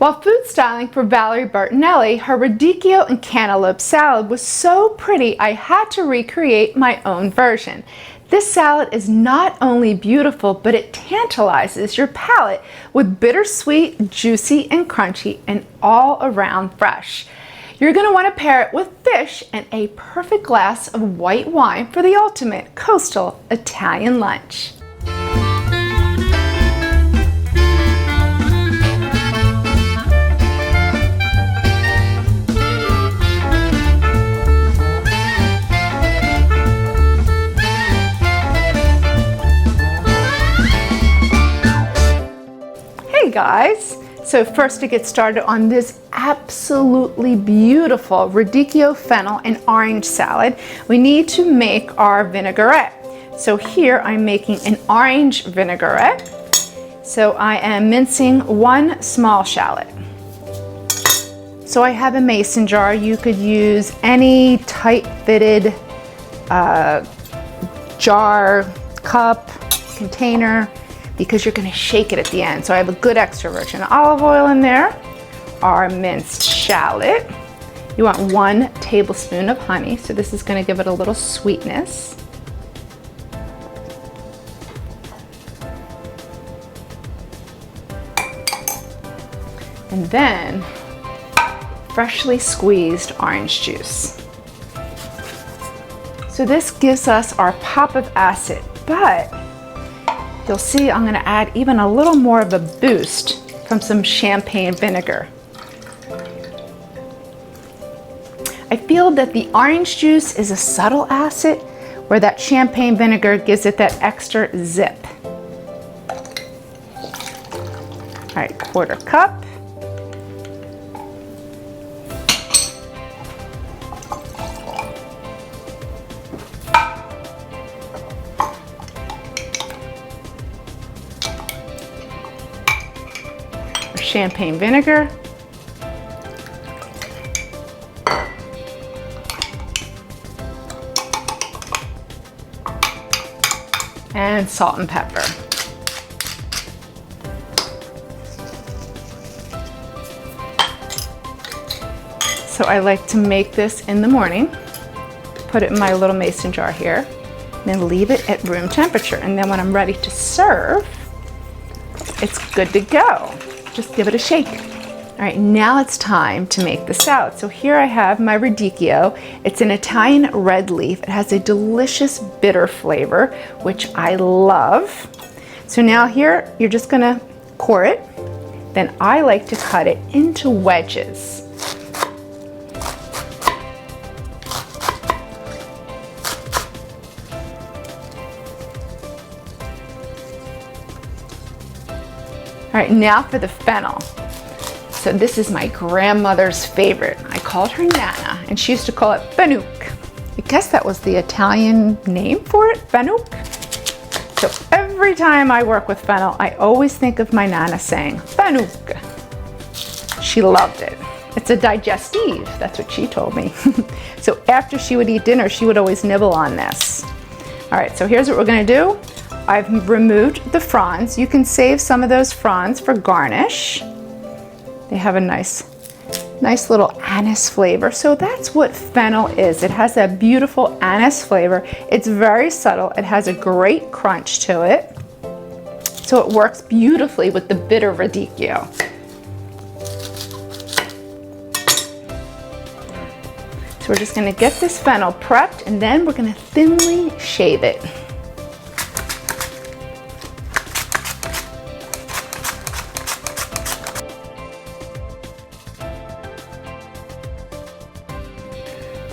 While food styling for Valerie Bertinelli, her radicchio and cantaloupe salad was so pretty I had to recreate my own version. This salad is not only beautiful, but it tantalizes your palate with bittersweet, juicy, and crunchy, and all around fresh. You're going to want to pair it with fish and a perfect glass of white wine for the ultimate coastal Italian lunch. Hey guys! So first, to get started on this absolutely beautiful radicchio, fennel, and orange salad, we need to make our vinaigrette. So here I'm making an orange vinaigrette. So I am mincing 1 small shallot. So I have a mason jar. You could use any tight-fitted jar, cup, container, because you're going to shake it at the end. So I have a good extra virgin olive oil in there, our minced shallot. You want 1 tablespoon of honey, so this is going to give it a little sweetness. And then freshly squeezed orange juice. So this gives us our pop of acid, but you'll see I'm going to add even a little more of a boost from some champagne vinegar. I feel that the orange juice is a subtle acid, where that champagne vinegar gives it that extra zip. All right, 1/4 cup. Champagne vinegar, and salt and pepper. So I like to make this in the morning, put it in my little mason jar here, and then leave it at room temperature. And then when I'm ready to serve, it's good to go. Just give it a shake. All right, now it's time to make the salad. So here I have my radicchio. It's an Italian red leaf. It has a delicious bitter flavor, which I love. So now here, you're just gonna core it. Then I like to cut it into wedges. All right, now for the fennel. So this is my grandmother's favorite. I called her Nana, and she used to call it fenouil. I guess that was the Italian name for it, fenouil. So every time I work with fennel, I always think of my Nana saying fenouil. She loved it. It's a digestive, that's what she told me. So after she would eat dinner, she would always nibble on this. All right, so here's what we're gonna do. I've removed the fronds. You can save some of those fronds for garnish. They have a nice little anise flavor. So that's what fennel is. It has that beautiful anise flavor. It's very subtle. It has a great crunch to it. So it works beautifully with the bitter radicchio. So we're just gonna get this fennel prepped, and then we're gonna thinly shave it.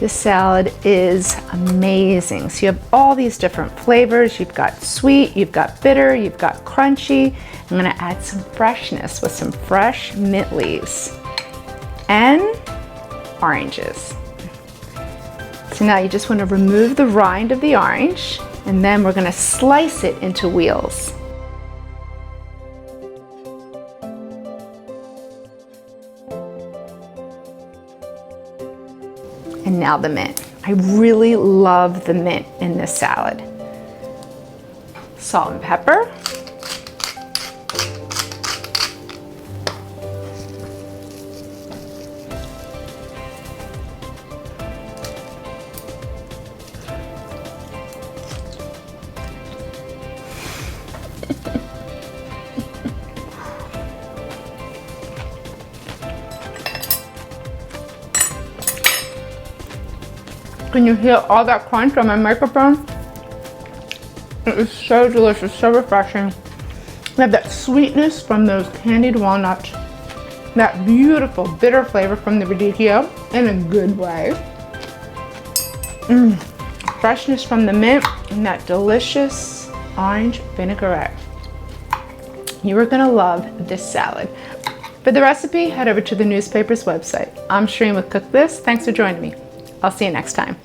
This salad is amazing. So you have all these different flavors. You've got sweet, you've got bitter, you've got crunchy. I'm gonna add some freshness with some fresh mint leaves and oranges. So now you just wanna remove the rind of the orange, and then we're gonna slice it into wheels. And now the mint. I really love the mint in this salad. Salt and pepper. and you hear all that crunch on my microphone. It is so delicious, so refreshing. We have that sweetness from those candied walnuts, that beautiful bitter flavor from the radicchio in a good way. Freshness from the mint and that delicious orange vinaigrette. You are gonna love this salad. For the recipe, head over to the newspaper's website. I'm Shereen with Cook This. Thanks for joining me. I'll see you next time.